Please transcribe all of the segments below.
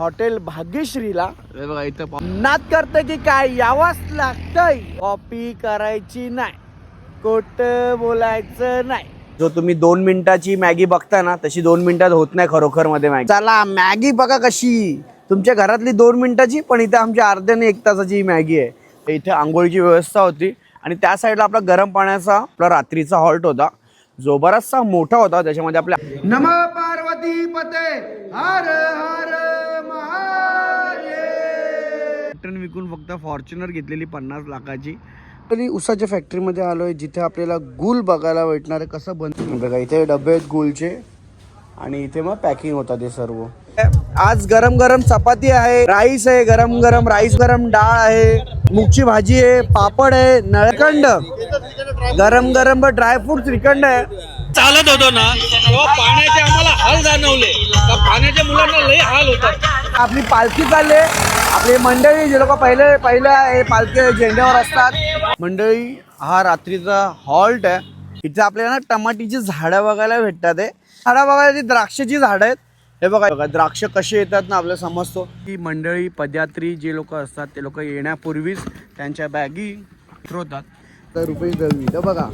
Hotel भाग्यश्रीला बघा इथं नाद करतं की काय यावंच लागतंय. कॉपी करायची नाही, खोट बोलायचं नाही. जो तुम्ही 2 मिनिटाची मॅगी बघता ना तशी 2 मिनिटात होत नाही खरोखर मध्ये मॅगी. चला मॅगी बघा कशी तुमच्या घरातली 2 मिनिटाची, पण इथे आमच्या अर्ध्याने 1 तासाची मॅगी आहे. इथे आंघोळीची व्यवस्था होती आणि त्या साईडला आपला गरम पाण्याचा आपला रात्रीचा हॉल्ट होता जो बराचसा मोठा होता. त्याच्यामध्ये आपल्या नमः पार्वती पते हर हर महादेव विकून फक्त फॉर्च्युनर घेतलेली 50 लाखाची. तरी उसाच्या फॅक्टरीमध्ये आलोय जिथे आपल्याला गुल बघायला भेटणार आहे. कसं बनतं बघा, इथे डबे आहेत गुलचे आणि इथे मग पॅकिंग होतात ते सर्व. आज गरम गरम चपाती आहे, राईस आहे, गरम गरम राईस, गरम डाळ आहे, मूगची भाजी आहे, पापड आहे, नळकंड, गरम गरम ड्रायफ्रूट श्रीखंड आहे. चालत होतो ना तेव्हा पाण्याचे आम्हाला हाल जाणवले. पाण्याच्या मुलांना लई हाल होतात. आपली पालखी चालले, आपली मंडळी जे लोक पहिले पालखी झेंड्यावर असतात मंडळी. हा रात्रीचा हॉल्ट आहे. इथे आपल्याला ना टमाटीची झाडं बघायला भेटतात. झाडं बघायला द्राक्षाची झाडं आहेत. हे बघा द्राक्ष कसे येतात ना आपल्याला समजतो की मंडळी पदयात्री जे लोक असतात ते लोक येण्यापूर्वीच त्यांच्या बॅगी उतरवतात. तर रुपये दळवी तर बघा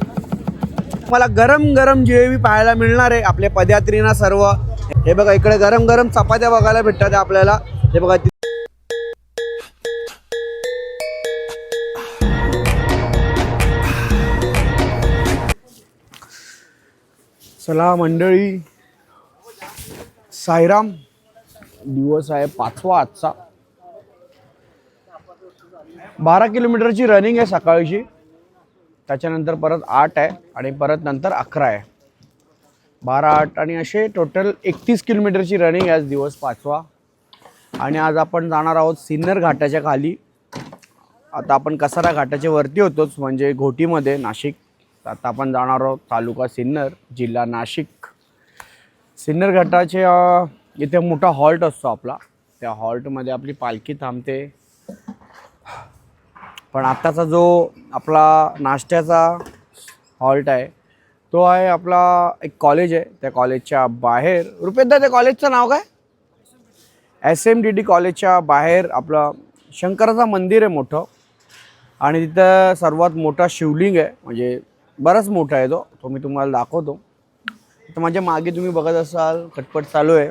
मला गरम गरम जिलेबी पाहायला मिळणार आहे आपल्या पदयात्रींना सर्व. हे बघा इकडे गरम गरम चपात्या बघायला भेटतात आपल्याला. हे बघा चला मंडळी, साईराम. दिवस आहे 5वा आजचा. 12 किलोमीटरची रनिंग आहे सकाळची. त्याच्यानंतर परत 8 आहे आणि परत नंतर 11 आहे. 12, 8 आणि असे टोटल 31 किलोमीटरची रनिंग आहे. आज दिवस 5वा आणि आज आपण जाणार आहोत सिन्नर घाटाच्या खाली. आता आपण कसारा घाटाच्या वरती होतोच म्हणजे घोटीमध्ये नाशिक. आता आपण जाणार आहोत तालुका सिन्नर, जिल्हा नाशिक. सिन्नर घाटाचे इथे मोठा हॉल्ट असतो आपला. त्या हॉल्टमध्ये आपली पालखी थांबते. पण आत्ताचा जो आपला नाश्त्याचा हॉल्ट आहे तो आहे आपला एक कॉलेज आहे. त्या कॉलेजच्या बाहेर रुपेदा त्या कॉलेजचं नाव काय? SMDD कॉलेजच्या बाहेर आपलं शंकराचं मंदिर आहे मोठं आणि तिथं सर्वात मोठा शिवलिंग आहे. म्हणजे बराच मोठा आहे तो मी तुम्हाला दाखवतो. तर माझ्या मागे तुम्ही बघत असाल खटपट चालू आहे.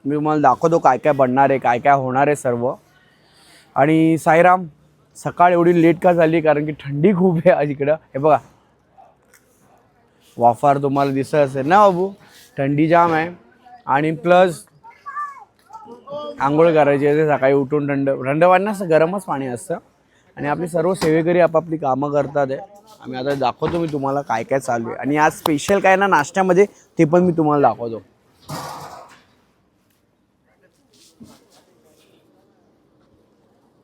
मी तुम्हाला दाखवतो काय काय बनणार आहे, काय काय होणार आहे सर्व. आणि साईराम, सकाळ एवढी लेट का झाली कारण की थंडी खूप आहे आज इकडं. हे बघा वाफार तुम्हाला दिसत असेल ना बाबू, थंडी जाम आहे. आणि प्लस आंघोळ करायची आहे सकाळी उठून. थंड पाणी गरमच पाणी असतं आणि आपली सर्व सेवेकरी आपापली कामं करतात आहे. आम्ही आता दाखवतो मी तुम्हाला काय काय चालू आहे. आणि आज स्पेशल काय ना नाश्त्यामध्ये ते पण मी तुम्हाला दाखवतो.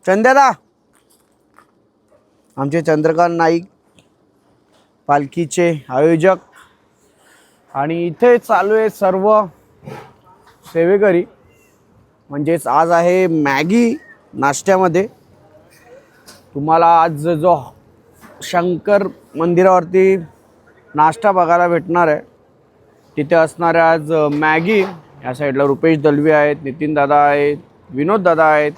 चंद्यादा, आमचे चंद्रकांत नाईक पालखीचे आयोजक. आणि इथे चालू आहे सर्व सेवेकरी. म्हणजेच आज आहे मॅगी नाश्त्यामध्ये. तुम्हाला आज जो शंकर मंदिरावरती नाश्ता बघायला भेटणार आहे तिथे असणार आहे आज मॅगी. या साईडला रुपेश दलवी आहेत, नितीन दादा आहेत, विनोद दादा आहेत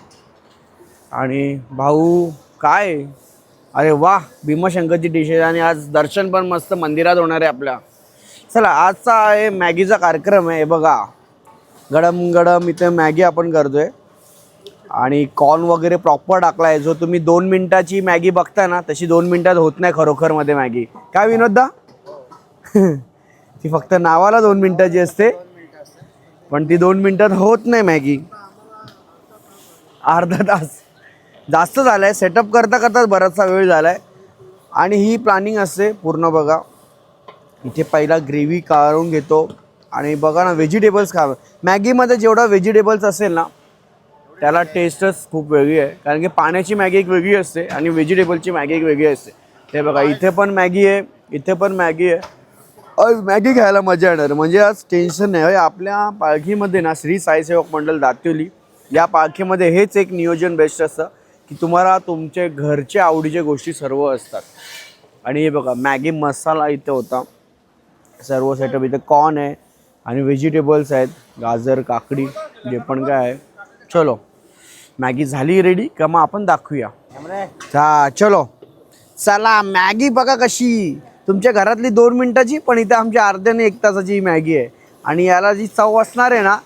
आणि भाऊ काय. अरे वा, भीमाशंकरची डिश आहे आणि आज दर्शन पण मस्त मंदिरात होणार आहे आपल्या. चला आजचा आहे मॅगीचा कार्यक्रम आहे. बघा गडम गडम इथे मॅगी आपण करतोय आणि कॉर्न वगैरे प्रॉपर टाकला आहे. जो तुम्ही 2 मिनिटाची मॅगी बघता ना तशी 2 मिनिटात होत नाही खरोखर मध्ये मॅगी. काय विनोददा? ती फक्त नावाला 2 मिनिटाची असते पण ती 2 मिनिटात होत नाही मॅगी. अर्धा तास जास्त झाला आहे. सेटअप करता करताच बराचसा वेळ झाला आहे आणि ही प्लॅनिंग असते पूर्ण. बघा इथे पहिला ग्रेव्ही काढून घेतो आणि बघा ना व्हेजिटेबल्स खा. मॅगीमध्ये जेवढा व्हेजिटेबल्स असेल ना त्याला टेस्टच खूप वेगळी आहे कारण की पाण्याची मॅगी एक वेगळी असते आणि व्हेजिटेबलची मॅगी एक वेगळी असते. ते बघा इथे पण मॅगी आहे, इथे पण मॅगी आहे. मॅगी खायला मजा येणार म्हणजे आज टेन्शन नाही. आपल्या पालखीमध्ये ना श्री साईसेवक मंडळ दातिवली या पालखीमध्ये हेच एक नियोजन बेस्ट असतं की तुम्हाला तुमचे घरच्या आवडीच्या गोष्टी सर्व असतात. आणि हे बघा मॅगी मसाला इथे होता सर्व सेटअप. इथे कॉर्न आहे आणि व्हेजिटेबल्स आहेत, गाजर काकडी जे पण काय आहे. चलो मॅगी झाली रेडी का मग आपण दाखवूया. हा चलो चला. मॅगी बघा कशी, तुमच्या घरातली 2 मिनिटाची पण इथे आमच्या अर्ध्याने 1 तासाची मॅगी आहे. आणि याला जी चव असणार आहे ना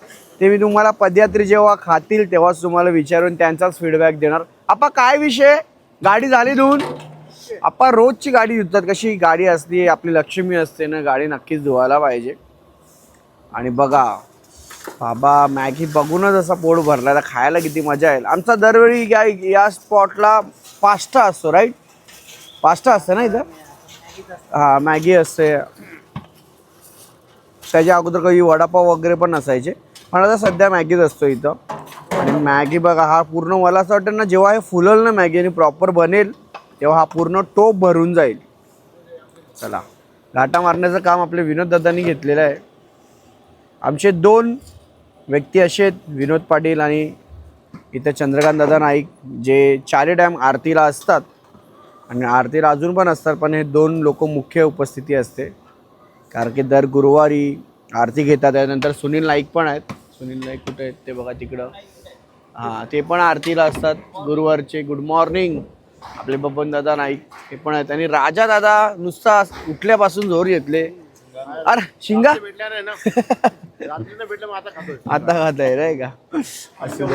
ते मी तुम्हाला पदयात्री जेव्हा खातील तेव्हाच तुम्हाला विचारून त्यांचाच फीडबॅक देणार. आपा काय विषय, गाडी झाली धुवून? आपा रोजची गाडी धुतात, कशी गाडी असली आपली लक्ष्मी असते ना, गाडी नक्कीच धुवायला पाहिजे. आणि बघा बाबा मॅगी बघूनच असा पोट भरला, खायला किती मजा येईल. आमचा दरवेळी या स्पॉटला पास्ता असतो, राईट? पास्ता असतं ना इथं? हां मॅगी असते. त्याच्या अगोदर काही वडापाव वगैरे पण असायचे, पण आता सध्या मॅगीच असतो इथं. आणि मॅगी बघा हा पूर्ण, मला असं वाटतं ना जेव्हा हे फुलल ना मॅगी आणि प्रॉपर बनेल तेव्हा हा पूर्ण टोप भरून जाईल. चला लाटा मारण्याचं काम आपले विनोद दादांनी घेतलेलं आहे. आमचे 2 व्यक्ती असे आहेत, विनोद पाटील आणि इथं चंद्रकांत दादा नाईक, जे 4 टाईम आरतीला असतात आणि आरतीला अजून पण असतात. पण हे 2 लोक मुख्य उपस्थिती असते, कारण की दर गुरुवारी आरती घेतात. त्यानंतर सुनील नाईक पण आहेत. सुनील नाईक कुठे आहेत ते बघा तिकडं. हां ते पण आरतीला असतात गुरुवारचे. गुड मॉर्निंग आपले बबन दादा नाईक ते पण आहेत. आणि राजा दादा नुसता उठल्यापासून जोर घेतले. अरे शिंगा आता खात आहे नाही का, असं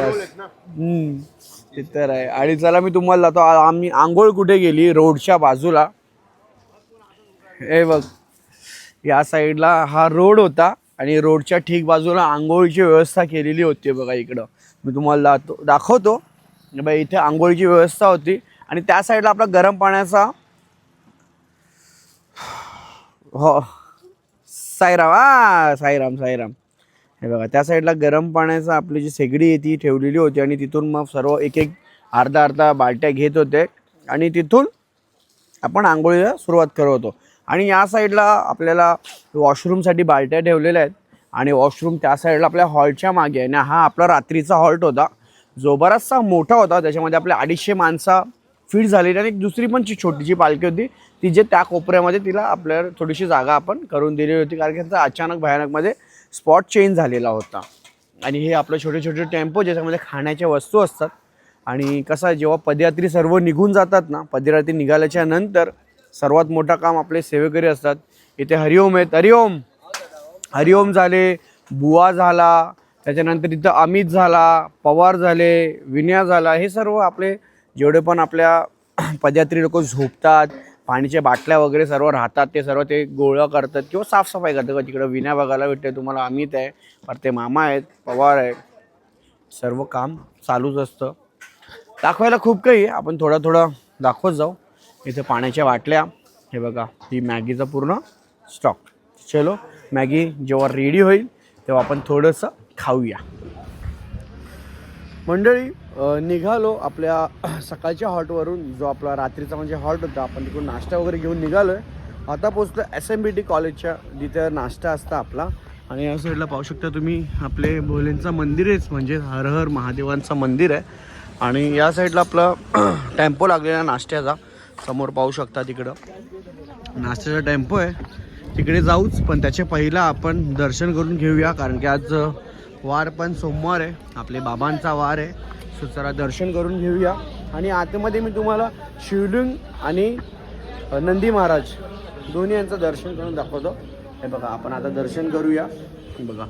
ते तर आहे. आणि चला मी तुम्हाला जातो, आम्ही आंघोळ कुठे गेली, रोडच्या बाजूला. हे बघ या साईडला हा रोड होता आणि रोडच्या ठीक बाजूला आंघोळीची व्यवस्था केलेली होती बघा. इकडं मी तुम्हाला दाखवतो बाई, इथे आंघोळीची व्यवस्था होती. आणि त्या साईडला आपला गरम पाण्याचा, हो साईराम, साईराम साईराम. हे बघा त्या साईडला गरम पाण्याचा आपली जी शेगडी आहे ती ठेवलेली होती. आणि तिथून मग सर्व एक अर्धा बालट्या घेत होते आणि तिथून आपण आंघोळीला सुरुवात करत होतो. आणि या साईडला आपल्याला वॉशरूमसाठी बालट्या ठेवलेल्या आहेत. आणि वॉशरूम त्या साईडला आपल्या हॉलच्या मागे आहे. आणि हा आपला रात्रीचा हॉल्ट होता जो बराचसा मोठा होता. त्याच्यामध्ये आपल्या 250 माणसं फिट झालेली. आणि एक दुसरी पण छोटीशी पालखी होती ती जे त्या कोपऱ्यामध्ये तिला आपल्याला थोडीशी जागा आपण करून दिलेली होती, कारण की त्याचा अचानक भयानकमध्ये स्पॉट चेंज झालेला होता. आणि हे आपलं छोटे छोटे टेम्पो ज्याच्यामध्ये खाण्याच्या वस्तू असतात. आणि कसं जेव्हा पदयात्री सर्व निघून जातात ना, पदयात्री निघाल्याच्या नंतर सर्वात मोठं काम आपले सेवेकरी असतात. इथे हरिओम आहेत, हरिओम हरिओम झाले, बुवा झाला, त्याच्यानंतर इथं अमित झाला, पवार झाले, विनया झाला. हे सर्व आपले जेवढे पण आपल्या पदयात्री लोक झोपतात, पाण्याच्या बाटल्या वगैरे सर्व राहतात, ते सर्व ते गोळा करतात किंवा साफसफाई करतात. तिकडं विनया बघायला भेटते तुम्हाला, अमित आहे, पर ते मामा आहेत, पवार आहे. सर्व काम चालूच असतं. दाखवायला खूप काही आहे, आपण थोडं दाखवत जाऊ. इथे पाण्याच्या बाटल्या, हे बघा ही मॅगीचा पूर्ण स्टॉक. चलो मॅगी जेव्हा रेडी होईल तेव्हा आपण थोडंसं खाऊया. मंडळी निघालो आपल्या सकाळच्या हॉल्टवरून, जो आपला रात्रीचा म्हणजे हॉल्ट होता. आपण तिकडून नाश्ता वगैरे घेऊन निघालो आहे. आता पोचलो SMBT कॉलेजच्या, जिथे नाश्ता असता आपला. आणि या साईडला पाहू शकता तुम्ही आपले भोलेंचं मंदिर आहेच, म्हणजे हर हर महादेवांचं मंदिर आहे. आणि या साईडला आपला टेम्पो लागलेला नाश्त्याचा, समोर पाहू शकता तिकडं नाश्त्याचा टेम्पो आहे. तिकडे जाऊच, पण त्याच्या पहिला आपण दर्शन करून घेऊया, कारण की आज वार पण सोमवार आहे, आपले बाबांचा वार आहे. सो चला दर्शन करून घेऊया. आणि आतमध्ये मी तुम्हाला शिवलिंग आणि नंदी महाराज दोन्ही यांचं दर्शन करून दाखवतो. हे बघा आपण आता दर्शन करूया. बघा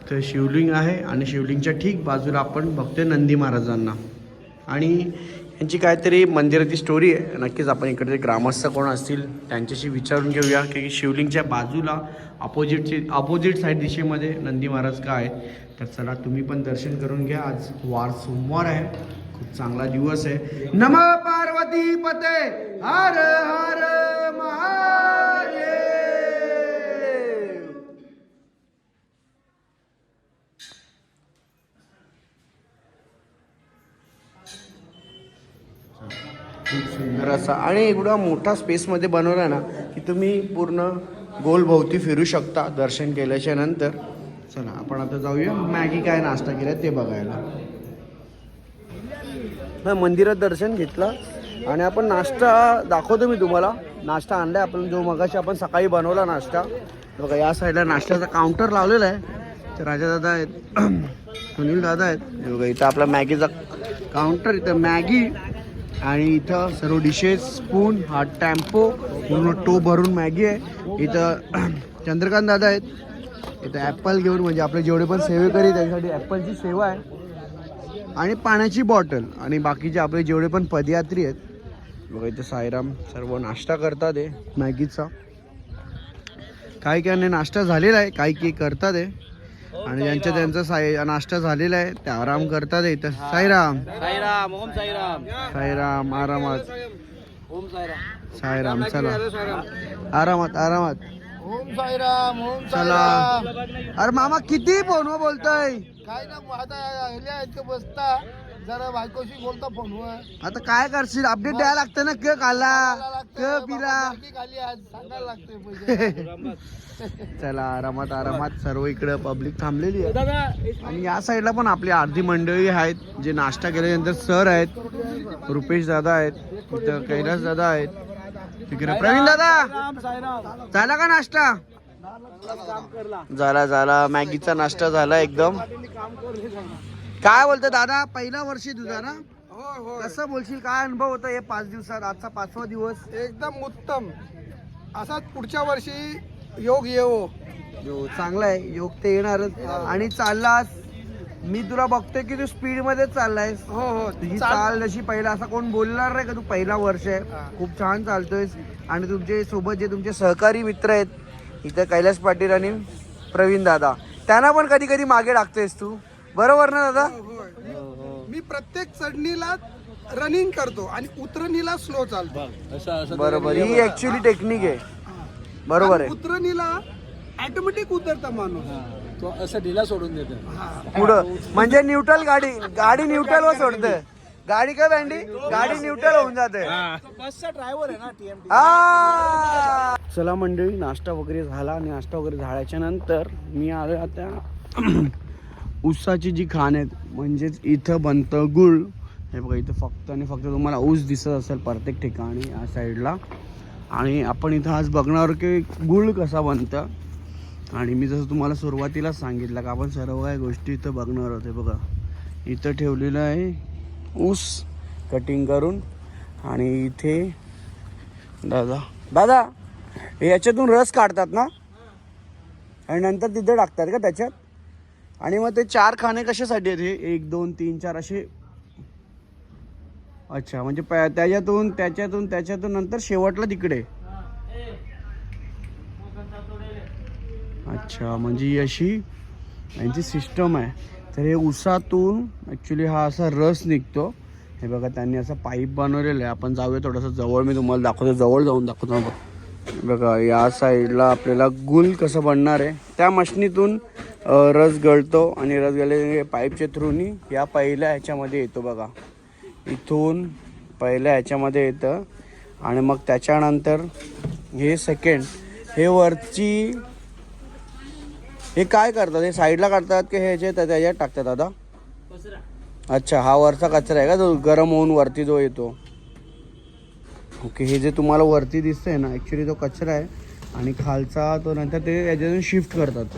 तर शिवलिंग आहे आणि शिवलिंगच्या ठीक बाजूला आपण बघतोय नंदी महाराजांना. आणि यांची काहीतरी मंदिराची स्टोरी आहे. नक्कीच आपण इकडे ग्रामस्थ कोण असतील त्यांच्याशी विचारून घेऊया की शिवलिंगच्या बाजूला अपोजिट साईड दिशेमध्ये नंदी महाराज का आहेत. तर चला तुम्ही पण दर्शन करून घ्या. आज वार सोमवार आहे, खूप चांगला दिवस आहे. नमः पार्वती पते हर हर महादेव. खूप सुंदर असा आणि एवढा मोठा स्पेसमध्ये बनवला ना की तुम्ही पूर्ण गोलभोवती फिरू शकता दर्शन केल्याच्या नंतर. चला आपण आता जाऊया मॅगी काय नाश्ता केला ते बघायला. मंदिरात दर्शन घेतलं आणि आपण नाश्ता दाखवतो मी तुम्हाला. नाश्ता आणला आपण, जो मगाशी आपण सकाळी बनवला नाश्ता. बघा या साईडला नाश्त्याचा काउंटर लावलेला आहे. इथं राजा दादा आहेत, सुनील दादा आहेत. हे बघा इथं आपला मॅगीचा काउंटर, इथं मॅगी आणि इथं सर्व डिशेस, स्पून, हा टेम्पो पूर्ण टो भरून मॅगी आहे. इथं चंद्रकांत दादा आहेत, इथं ॲपल घेऊन, म्हणजे आपले जेवढे पण सेवेकरी त्यांच्यासाठी ॲपलची सेवा आहे. आणि पाण्याची बॉटल आणि बाकीचे आपले जेवढे पण पदयात्री आहेत. बघा इथं साईराम सर्व नाश्ता करतात आहे मॅगीचा. काही काही नाश्ता झालेला आहे, काही करतात आहे. आणि त्यांचा नाश्ता झालेला आहे ते आराम करतात आहे. इथं साईराम साईराम, ओम साईराम. साईराम आरामात, ओम साईराम. साईराम. चला आरामात आरामात. ओम साईराम, ओम चला. साईराम. अरे मामा किती फोनवर बोलतोय? काय ना आता ह्याला इतकं बसता जरा बायकोशी बोलता फोनवर. आता काय करशील, अपडेट द्यायला लागतं ना. क खाल्ला क पिला. खाली आज सांगायला लागतंय पैसे. चला आरामात आरामात. सर्व इकडं पब्लिक थांबलेली आहे. आणि या साईडला पण आपली अर्धी मंडळी आहेत जे नाश्ता केल्यानंतर सर आहेत, रुपेश दादा आहेत, इथं कैलास दादा आहेत, तिकडे प्रवीण दादा. झाला का नाश्ता? झाला मॅगीचा नाश्ता झाला एकदम. काय बोलतो दादा, पहिला वर्षी तुझा ना? होय होय, कसं बोलशील, काय अनुभव होता हे 5 दिवसात? आजचा 5वा दिवस. एकदम उत्तम. असाच पुढच्या वर्षी योग येवो. चांगला आहे, योग ते येणारच. आणि चाललास, मी तुला बघतोय की तू स्पीड मध्ये चाललायस. हो हो, तुझी चाल जशी पहिला, असं कोण बोलणार नाही का तू पहिला वर्ष आहे. खूप छान चालतोयस. आणि तुमचे सोबत जे तुमचे सहकारी मित्र आहेत इथं, कैलास पाटील आणि प्रवीण दादा, त्यांना पण कधी कधी मागे टाकतोयस तू, बरोबर ना दादा? मी प्रत्येक चढणीला रनिंग करतो आणि उतरणीला स्लो चालतो. बरोबर, ही ऍक्च्युली टेक्निक आहे. बरोबर आहे. उतरणीला ऑटोमॅटिक उतरता माणूस. तो असं ढिला सोडून देतो. पुढं म्हणजे न्यूट्रल, गाडी न्यूट्रल वर सोडते. गाडी काय बँडी, गाडी न्यूट्रल होऊन जाते. बसचा ड्रायव्हर आहे ना TMT. चला मंडळी, नाश्ता वगैरे झाला आणि नाश्ता वगैरे झाल्याच्या नंतर मी आलो आता ऊसाची जी खाण आहेत, म्हणजेच इथं बनतं गुळ. हे बघा इथं फक्त आणि फक्त तुम्हाला ऊस दिसत असेल प्रत्येक ठिकाणी या साईडला. आणि आपण इथं आज बघणार की गुळ कसा बनतं. आणि मी जसं तुम्हाला सुरुवातीला सांगितलं का आपण सर्व काही गोष्टी इथं बघणार होते. बघा इथं ठेवलेलं आहे ऊस कटिंग करून. आणि इथे दादा याच्यातून रस काढतात ना आणि नंतर तिथे टाकतात का त्याच्यात? आणि मग ते 4 खाणे कशासाठी आहेत हे? 1 2 3 4 असे. अच्छा, म्हणजे त्याच्यातून नंतर शेवटला तिकडे. अच्छा, म्हणजे ही अशी यांची सिस्टम आहे. तर हे ऊसातून ॲक्च्युली हा असा रस निघतो. हे बघा त्यांनी असं पाईप बनवलेलं आहे. आपण जाऊया थोडंसं जवळ, मी तुम्हाला दाखवतो, जवळ जाऊन दाखवतो. बघा या साईडला आपल्याला गुल कसं बनणार आहे, त्या मशनीतून रस गळतो. आणि रस गळले पाईपच्या थ्रूनी या पहिल्या ह्याच्यामध्ये येतो. बघा इथून पहिल्या ह्याच्यामध्ये येतं. आणि मग त्याच्यानंतर हे सेकंड, हे वरची, हे काय करतात, हे साईडला काढतात की हे जे त्याच्यात टाकतात दादा? अच्छा, हा वरचा कचरा आहे का जो गरम होऊन वरती जो येतो? ओके, हे जे तुम्हाला वरती दिसतंय ना ॲक्च्युली तो कचरा आहे. आणि खालचा तो नंतर ते याच्यातून शिफ्ट करतात.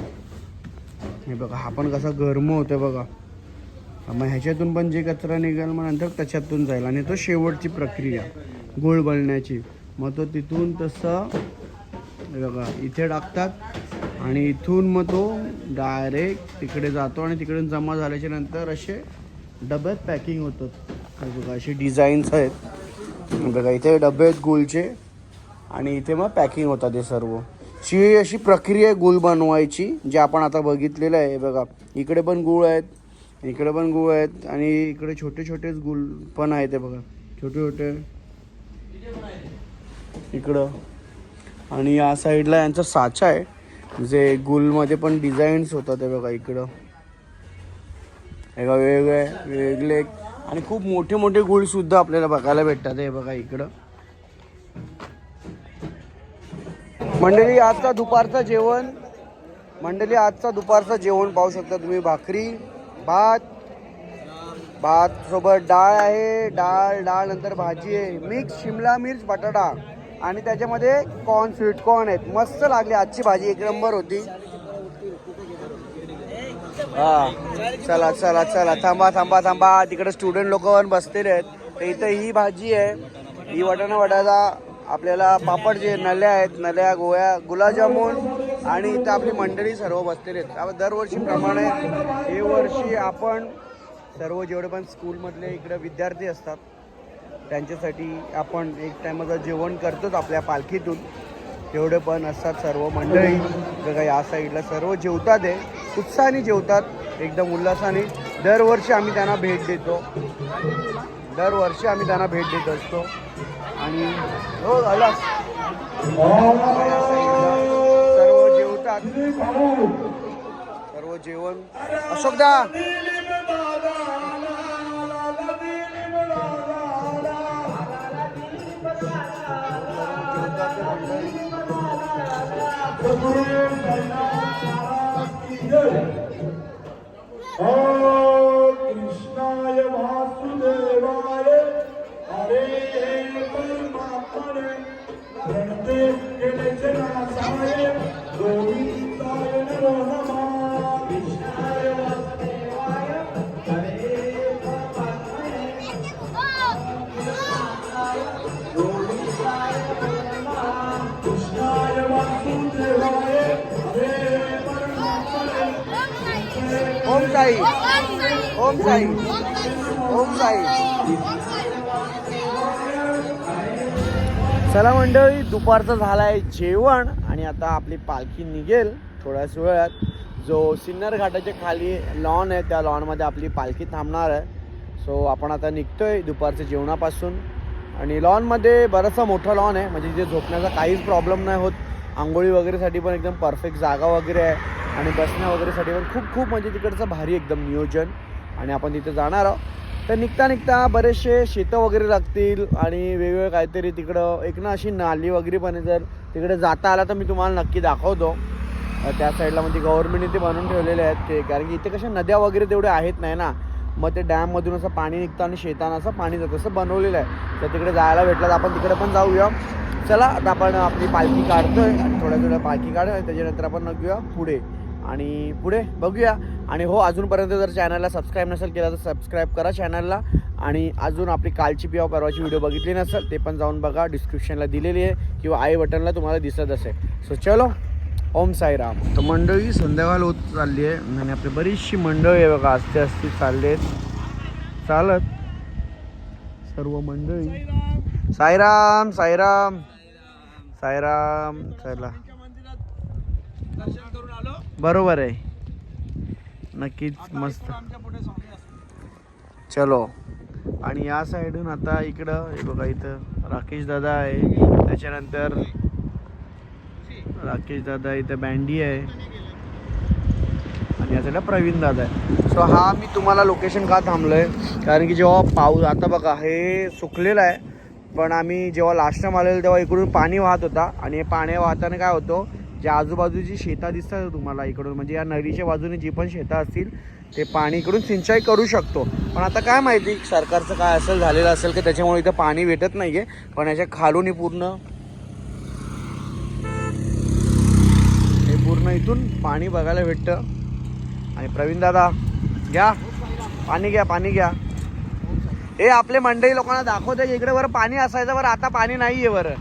हे बघा हा पण कसा गरम होतं बघा. मग ह्याच्यातून पण जे कचरा निघेल मग नंतर त्याच्यातून जाईल. आणि तो शेवटची प्रक्रिया गुळ बनण्याची. मग तो तिथून तसं हे बघा इथे टाकतात. आणि इथून मग तो डायरेक्ट तिकडे जातो. आणि तिकडून जमा झाल्याच्या नंतर असे डब्यात पॅकिंग होतात. बघा अशी डिझाईन्स आहेत. बघा इथे डबे आहेत गुळचे. आणि इथे मग पॅकिंग होतात हे सर्व. अशी प्रक्रिया आहे गुळ बनवायची, जे आपण आता बघितलेलं आहे. बघा इकडे पण गुळ आहेत, इकडे पण गुळ आहेत. आणि इकडे छोटे छोटेच गुळ पण आहेत. ते बघा छोटे छोटे इकडं. आणि या साईडला यांचा साचा आहे, जे गुलमध्ये पण डिझाईन्स होतात. ते बघा इकडं एका वेगळे आणि खूप मोठे मोठे गुळ सुद्धा आपल्याला बघायला भेटतात. हे बघा इकडं. मंडळी आजचा दुपारचं जेवण पाहू शकता तुम्ही. भाकरी, भात सोबत डाळ आहे, डाळ नंतर भाजी आहे, मिक्स शिमला मिर्च बटाटा. आणि त्याच्यामध्ये कॉर्न, स्वीट कॉर्न आहेत. मस्त लागली आजची भाजी, 1 नंबर होती. हा चला चला चला थांबा थांबा थांबा. तिकडे स्टुडंट लोक पण बसलेले आहेत. तर इथं ही भाजी आहे, ही वाटाणा वड्याला आपल्याला पापड जे नल्या आहेत, नल्या गोळ्या गुलाबजामुन आणि इथं आपली मंडळी सर्व बसलेले आहेत. आपण दरवर्षीप्रमाणे हे वर्षी आपण सर्व जेवढे पण स्कूलमधले इकडे विद्यार्थी असतात त्यांच्यासाठी आपण एक टायमाचं जेवण करतोच आपल्या पालखीतून. जेवढे पण असतात सर्व मंडळी बघा या साईडला सर्व जेवतात आहे, उत्साहाने जेवतात, एकदम उल्हासाने. दरवर्षी आम्ही त्यांना भेट देतो, दरवर्षी आम्ही त्यांना भेट देत असतो. आणि हो आलास सर्व जेवतात, सर्व जेवण. अशोकदा कृष्णाय वासुदेवाय हरे परमात्मने प्रणते गणेशनाथाय गोविंदाय नमो नमः. कृष्णाय वासुदेवाय हरे परमात्मने गोविंदाय नमो नमः. कृष्णाय वासुदेवाय हरे परमात्मने. ओम साई ओम साई ओम साई. चला मंडळी, दुपारचं झालं आहे जेवण आणि आता आपली पालखी निघेल थोड्याच वेळात. जो सिन्नर घाटाच्या खाली लॉन आहे त्या लॉनमध्ये आपली पालखी थांबणार आहे. सो आपण आता निघतोय दुपारच्या जेवणापासून. आणि लॉनमध्ये बराचसा मोठा लॉन आहे, म्हणजे तिथे झोपण्याचा काहीच प्रॉब्लेम नाही होत. आंघोळी वगैरेसाठी पण एकदम परफेक्ट जागा वगैरे आहे आणि बसण्या वगैरेसाठी पण खूप खूप म्हणजे तिकडचं भारी एकदम नियोजन. आणि आपण तिथे जाणार आहोत. तर निघता निघता बरेचसे शेतं वगैरे लागतील आणि वेगवेगळं काहीतरी तिकडं एक ना अशी नाली वगैरे पण आहे. जर तिकडे जाता आला तर मी तुम्हाला नक्की दाखवतो. त्या साईडला म्हणजे गव्हर्नमेंटने ते बनवून ठेवलेले आहेत ते, कारण की इथे कशा नद्या वगैरे तेवढे आहेत नाही ना, मग ते डॅममधून असं पाणी निघतं आणि शेतानं असं पाणी जातं असं बनवलेलं आहे. तर तिकडे जायला भेटलं तर आपण तिकडे पण जाऊया. चला आता आपण आपली पालखी काढतोय आणि थोड्या पालखी काढूया, त्याच्यानंतर आपण निघूया पुढे आणि पुढे बघूया. आणि हो, अजूनपर्यंत जर चॅनलला सबस्क्राईब नसेल केला तर सबस्क्राईब करा चॅनलला. आणि अजून आपली कालची किंवा परवाची व्हिडिओ बघितली नसेल ते पण जाऊन बघा, डिस्क्रिप्शनला दिलेली आहे किंवा आय बटनला तुम्हाला दिसत असेल. सो चलो, ओम साईराम. तर मंडळी संध्याकाळ होत चालली आहे आणि आपली बरीचशी मंडळी आहे बघा, आस्ते आस्ते चालले आहेत चालत सर्व मंडळी. साईराम साईराम साईराम. चला बरोबर आहे, नक्कीच मस्त. चलो. आणि या साईडून आता इकडं हे बघा, इथं राकेश दादा आहे, त्याच्यानंतर राकेश दादा, इथं बँडी आहे आणि या साईडला प्रवीण दादा आहे. सो हा मी तुम्हाला लोकेशन का थांबलो आहे, कारण की जेव्हा पाऊस आता बघा हे सुकलेलं आहे, पण आम्ही जेव्हा लास्ट टाइम आलेलो तेव्हा इकडून पाणी वाहत होता. आणि हे पाणी वाहताना काय होतं, जे आजूबाजूची शेतं दिसतात तुम्हाला इकडून, म्हणजे या नदीच्या बाजूने जी पण शेतं असतील ते पाणी इकडून सिंचाई करू शकतो. पण आता काय माहिती सरकारचं काय असेल झालेलं असेल की त्याच्यामुळे इथं पाणी भेटत नाही आहे. पण याच्या खालून पूर्ण इथून पाणी बघायला भेटतं. आणि प्रवीण दादा घ्या पाणी, घ्या पाणी घ्या. हे आपले मंडळी लोकांना दाखवते इकडे बरं पाणी असायचं, बरं आता पाणी नाही आहे. बरं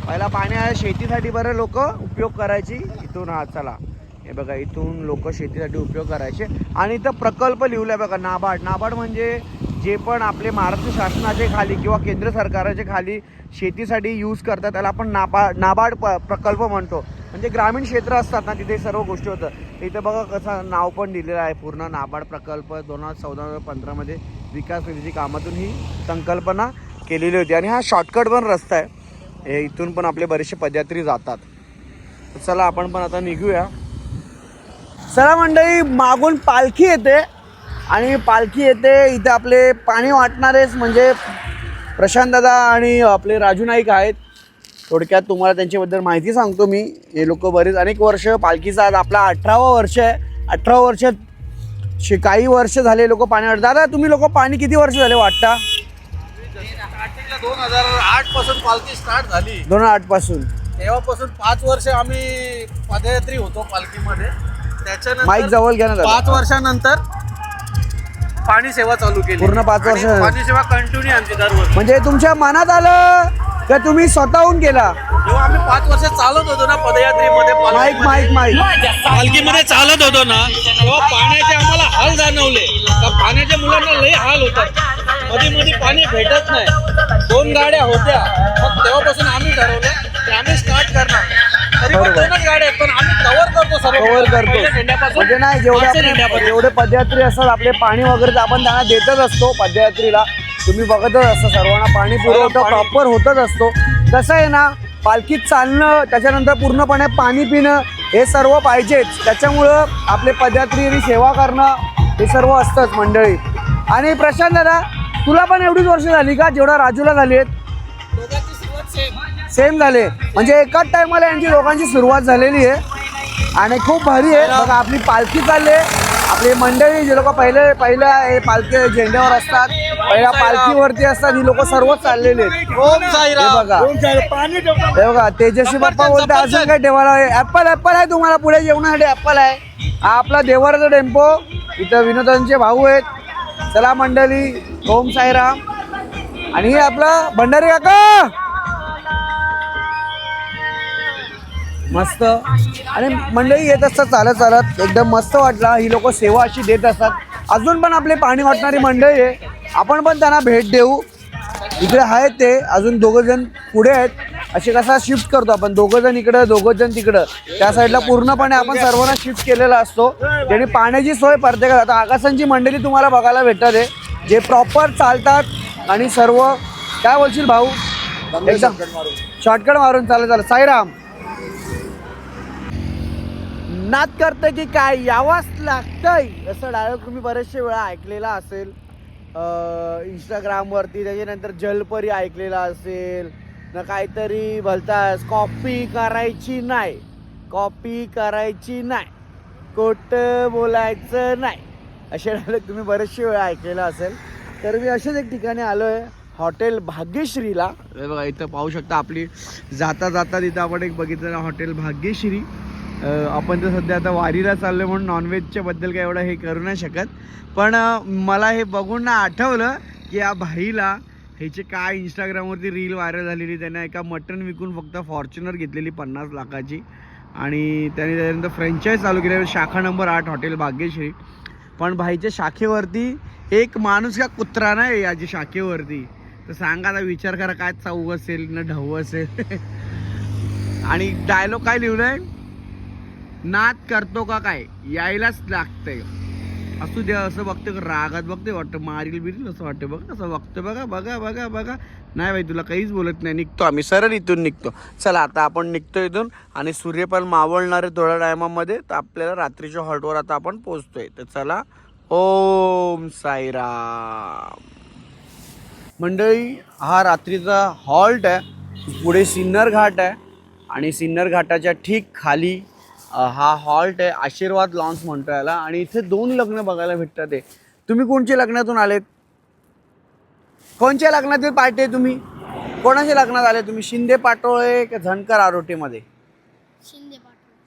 पहिला पाणी आहे शेतीसाठी, बरं लोक उपयोग करायची इथून. हा चला, हे बघा इथून लोक शेतीसाठी उपयोग करायचे. आणि इथं प्रकल्प लिहिला आहे बघा, नाबार्ड म्हणजे जे पण आपले महाराष्ट्र शासनाचे खाली किंवा केंद्र सरकारच्या खाली शेतीसाठी यूज करतात त्याला आपण नाबार्ड प्रकल्प म्हणतो. म्हणजे ग्रामीण क्षेत्र असतात ना तिथे सर्व गोष्टी होतं. इथं बघा कसं नाव पण दिलेलं आहे पूर्ण, नाबार्ड प्रकल्प 2014-15मध्ये विकास निधीची कामातून ही संकल्पना केलेली होती. आणि हा शॉर्टकट पण रस्ता आहे, हे इथून पण आपले बरेचसे पदयात्री जातात. तर चला आपण पण आता निघूया. चला मंडळी, मागून पालखी येते आणि पालखी येते इथे आपले पाणी वाटणारेच म्हणजे प्रशांत दादा आणि आपले राजू नाईक आहेत. थोडक्यात तुम्हाला त्यांच्याबद्दल माहिती सांगतो मी. हे लोक बरेच अनेक वर्ष, पालखीचा आज आपला 18वा वर्ष आहे. 18 वर्षात काही वर्ष झाले लोक पाणी वाटतात. दादा तुम्ही लोक पाणी किती वर्ष झाले वाटता? 2008 पासून पालखी स्टार्ट झाली. 2008 पासून. तेव्हापासून 5 वर्ष आम्ही पदयात्री होतो पालखीमध्ये. त्याच्यानंतर माईक जवळ घ्या ना जरा. 5 वर्षानंतर पाणी सेवा चालू केली. पूर्ण 5 वर्ष. आणि पाणी सेवा कंटिन्यू आमची दरवर्षी. म्हणजे तुमच्या मनात आलं का तुम्ही स्वतःहून केला? जेव्हा आम्ही 5 वर्ष चालत होतो ना पदयात्रेमध्ये, माईक पालखीमध्ये चालत होतो ना, तेव्हा पाण्याचे आम्हाला हाल जाणवले. का पाण्याच्या मुलांना लई हाल होतात. मध्ये पाणी भेटत नाही. 2 गाड्या होत्या. मग तेव्हापासून आम्ही ठरवलं की आम्ही स्टार्ट करणार. तरी पण 2च गाड्या आहेत, पण आम्ही कव्हर करतो सर्व. कव्हर करतो. पहिल्या झेंड्यापासून म्हणजे नाही, जेवढे पदयात्री असतात आपले पाणी वगैरे तर आपण त्यांना देतच असतो. पदयात्रीला तुम्ही बघतच असता, सर्वांना पाणी पुरवठा प्रॉपर होतच असतो. कसं आहे ना, पालखीत चालणं, त्याच्यानंतर पूर्णपणे पाणी पिणं हे सर्व पाहिजेच. त्याच्यामुळं आपले पदयात्री सेवा करणं हे सर्व असतंच मंडळी. आणि प्रशांत दादा, तुला पण एवढीच वर्ष झाली का जेवढा राजूला झाली आहेत? सेम झाले. म्हणजे एकाच टायमाला यांची दोघांची सुरुवात झालेली आहे आणि खूप भारी आहे. बघा आपली पालखी चालले, आपली मंडळी जे लोक पहिल्या पालखी झेंड्यावर असतात, पहिल्या पालखीवरती असतात, ही लोक सर्व चाललेले आहेत. हे बघा तेजस्वी बाप्पा बोलते अजून काय ठेवायला. ऍपल आहे तुम्हाला पुढे जेवणासाठी. ऍपल आहे. हा आपला देवाराचा टेम्पो. इथं विनोदांचे भाऊ आहेत. चला मंडळी, ओम साईराम. आणि हे आपला भंडारी काका मस्त. आणि मंडळी येत असतात चालत चालत, एकदम मस्त वाटला. ही लोक सेवा अशी देत असतात. अजून पण आपले पाणी वाटणारी मंडळी आहे, आपण पण त्यांना भेट देऊ. इकडे आहेत ते अजून 2 जण पुढे आहेत. असे कसा शिफ्ट करतो आपण, 2 जण इकडं 2 जण तिकडं. त्या साईडला पूर्णपणे आपण सर्वांना शिफ्ट केलेला असतो, ज्याने पाण्याची सोय प्रत्येकाला. आता आकाशांची मंडळी तुम्हाला बघायला भेटतात आहे, जे प्रॉपर चालतात आणि सर्व. काय बोलशील भाऊ? एकदम शॉर्टकट मारून चालत. साईराम. नाद करतं की काय यावंच लागतंय असं डायलॉग तुम्ही बरेचशे वेळा ऐकलेला असेल इंस्टाग्रामवरती. त्याच्यानंतर जलपरी ऐकलेला असेल ना, काहीतरी भलतास कॉपी करायची नाही, खोटं बोलायचं नाही, असे डायलॉग तुम्ही बरेचशे वेळा ऐकलेला असेल. तर मी अशाच एक ठिकाणी आलो आहे, हॉटेल भाग्यश्रीला. बघा इथं पाहू शकता. आपली जाता जाता तिथं आपण एक बघितलं ना, हॉटेल भाग्यश्री. आपण तर सध्या आता वारीला चाललो म्हणून नॉनव्हेजच्या बद्दल काय एवढं हे करू नाही शकत. पण मला हे बघून ना आठवलं की या भाईला ह्याचे काय इंस्टाग्रामवरती रील व्हायरल झालेली. त्याने एका मटण विकून फक्त फॉर्च्युनर घेतलेली 50 लाखाची. आणि त्याने त्याच्यानंतर फ्रँचाईज चालू केली, शाखा नंबर 8 हॉटेल भाग्यश्री. पण भाईच्या शाखेवरती एक माणूस का कुत्रा नाही याची शाखेवरती. तर सांगा आता, विचार करा काय चव असेल ना ढव असेल. आणि डायलॉग काय लिहिलंय, नाद करतो का काय यायलाच लागतंय. असू द्या असं बघते, रागात बघते, वाटतं मारील बिरील असं वाटतं. बघा असं बघतं, बघा. नाही बाई तुला काहीच बोलत नाही. निघतो आम्ही, सरळ इथून निघतो. चला आता आपण निघतो इथून. आणि सूर्य पण मावळणार आहे थोड्या टायमामध्ये. तर आपल्याला रात्रीच्या हॉल्टवर आता आपण पोहोचतोय. तर चला, ओम साईराम. मंडळी, हा रात्रीचा हॉल्ट आहे. पुढे सिन्नर घाट आहे आणि सिन्नर घाटाच्या ठीक खाली हा हॉल्ट आहे. आशीर्वाद लॉन्स म्हणतो याला. आणि इथे 2 लग्न बघायला भेटतात. ते तुम्ही कोणच्या लग्नातून आलेत? कोणच्या लग्नातील पार्टी आहे तुम्ही? कोणाच्या लग्नात आले तुम्ही? शिंदे पाटोळे का झणकर आरोटीमध्ये?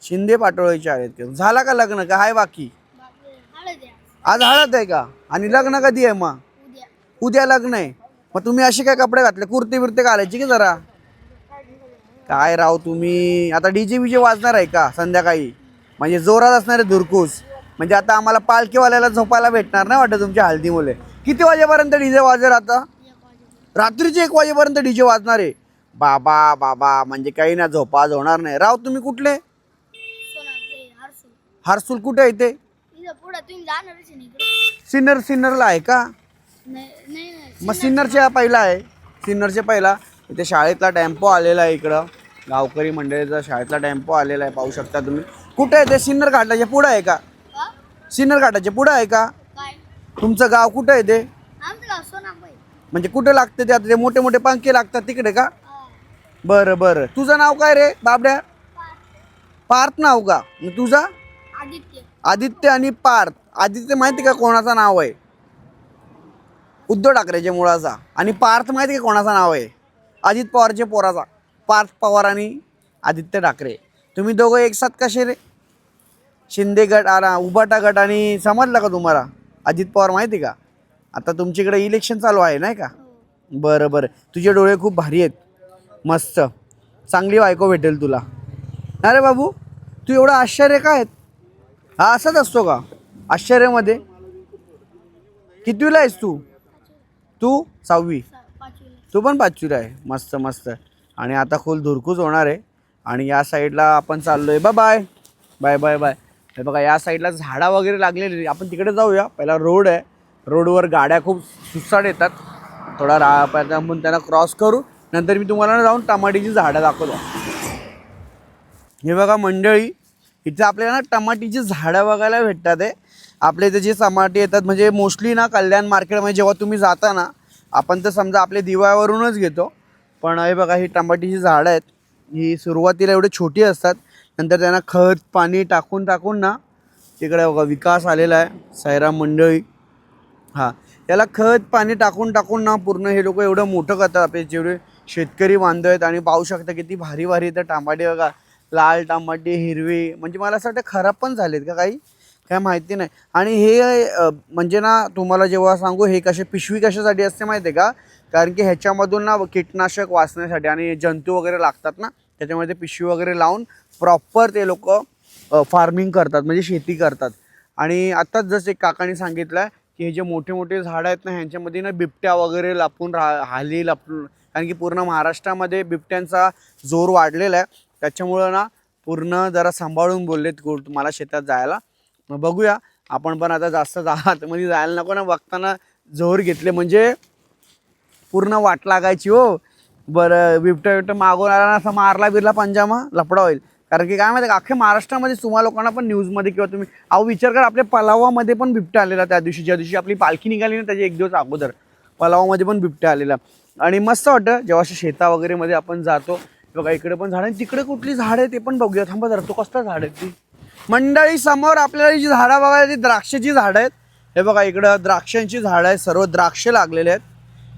शिंदे पाटोळेचे आलेत. झाला का लग्न का हाय बाकी? आज हळद आहे का? आणि लग्न कधी आहे मग? उद्या लग्न आहे. मग तुम्ही असे काय कपडे घातले? कुर्ते बिर्ते घालायची की जरा? काय राव तुम्ही. आता डीजे बीजे वाजणार आहे का संध्याकाळी? म्हणजे जोरात असणार आहे धुरकूस. म्हणजे आता आम्हाला पालखीवाल्याला झोपायला भेटणार नाही वाटतं तुमच्या हळदीमुळे. किती वाजेपर्यंत डीजे वाजेल आता? रात्रीचे 1 वाजेपर्यंत डीजे वाजणार आहे. बाबा म्हणजे काही ना, झोपा होणार नाही. राव तुम्ही कुठले? हर्सुल कुठे आहे ते? सिन्नरला आहे का? मग सिन्नरच्या पहिला आहे. सिन्नरच्या पहिला इथे शाळेतला टेम्पो आलेला आहे. इकडं गावकरी मंडळीचा शाळेतला टेम्पो आलेला आहे, पाहू शकता तुम्ही. कुठे आहे ते? सिन्नर घाटाच्या पुढं आहे का? सिन्नर घाटाच्या पुढं आहे का? तुमचं गाव कुठं आहे ते? म्हणजे कुठे लागते ते? आता ते मोठे मोठे पंखे लागतात तिकडे का? बरं. तुझं नाव काय रे बाबड्या? पार्थ नाव का? तुझा? आदित्य आणि पार्थ. आदित्य माहिती का कोणाचं नाव आहे? उद्धव ठाकरेच्या मुळाचा. आणि पार्थ माहिती का कोणाचं नाव आहे? अजित पवारच्या पोराचा. पार्थ पवार आणि आदित्य ठाकरे. तुम्ही दोघं एक साथ कसे रे? शिंदे गट उबाटा गट आणि समजलं का तुम्हाला अजित पवार माहिती का? आता तुमच्याकडे इलेक्शन चालू आहे नाही का? बरं बरं, तुझे डोळे खूप भारी आहेत, मस्त, चांगली बायको भेटेल तुला. अरे बाबू तू एवढं आश्चर्य काय आहेत? हा असाच असतो का आश्चर्यामध्ये? कितवीला आहेस तू? तू 6वी, तू पण 5वीला आहे. मस्त मस्त. आणि आता खोल धुरकूच होणार आहे. आणि या साईडला आपण चाललोय. Bye bye bye bye bye. हे बघा या साईडला झाडा वगैरे लागलेली, आपण तिकडे जाऊया. पहिला रोड आहे, रोडवर गाड्या खूप सुसाट येतात, थोडा आपण त्यांना क्रॉस करू, नंतर मी तुम्हाला ना जाऊन टमाटीची झाडं दाखवतो. हे बघा मंडळी, इथे आपल्याला ना टमाटीची झाडं बघायला भेटतात आहे. आपल्या इथे जे टमाटे येतात म्हणजे मोस्टली ना कल्याण मार्केटमध्ये जेव्हा तुम्ही जाता ना, आपण तर समजा आपले दिवाळीवरूनच घेतो, पण हे बघा ही टमाटीची झाडं आहेत. ही सुरुवातीला एवढी छोटी असतात, नंतर त्यांना खत पाणी टाकून टाकून ना तिकडे बघा विकास आलेला आहे. साईराम मंडळी, हां याला खत पाणी टाकून टाकून ना पूर्ण हे लोक एवढं मोठं करतात. आपले जेवढे शेतकरी बांधव आहेत, आणि पाहू शकता किती भारी भारी इथं टमाटे बघा, लाल टमाटे, हिरवी, म्हणजे मला असं वाटतं खराब पण झालेत का काही, काय माहिती नाही. आणि हे म्हणजे ना तुम्हाला जेव्हा सांगू हे पिशवी कशासाठी असते माहिती आहे का? कारण की ह्याच्यामधून ना कीटनाशक वाचण्यासाठी आणि जंतू वगैरे लागतात ना, त्याच्यामध्ये पिशवी वगैरे लावून प्रॉपर ते लोक फार्मिंग करतात, म्हणजे शेती करतात. आणि आत्ताच जसे काकांनी सांगितलं की हे जे मोठे मोठे झाडं आहेत ना, ह्यांच्यामध्ये ना बिबट्या वगैरे लपून हाली लपून, कारण की पूर्ण महाराष्ट्रामध्ये बिबट्यांचा जोर वाढलेला आहे. त्याच्यामुळं ना पूर्ण जरा सांभाळून बोललेत मला शेतात जायला. मग बघूया आपण पण आता जास्त आतमध्ये जायला नको ना, बघताना जोर घेतले म्हणजे पूर्ण वाट लागायची हो. बरं बिबट्या मागून आला ना, असं मारला बिरला पंजामा लफडा होईल. कारण की काय माहिती का, अख्ख्या महाराष्ट्रामध्ये तुम्हाला लोकांना पण न्यूजमध्ये किंवा तुम्ही विचार करा, आपल्या पलावामध्ये पण बिबट्या आलेला त्या दिवशी, ज्या दिवशी आपली पालखी निघाली ना त्याच्या 1 दिवस अगोदर पलावामध्ये पण बिबट्या आलेला. आणि मस्त वाटतं जेव्हा अशा शेता वगैरेमध्ये आपण जातो. बघा इकडे पण झाड आहे, तिकडे कुठली झाड आहे ते पण बघूया. थांबा जरा, तो कसला झाड आहे ती मंडळी? समोर आपल्याला जी झाडं बघायला ती द्राक्षाची झाडं आहेत. हे बघा इकडं द्राक्षांची झाडं आहेत, सर्व द्राक्ष लागलेले आहेत.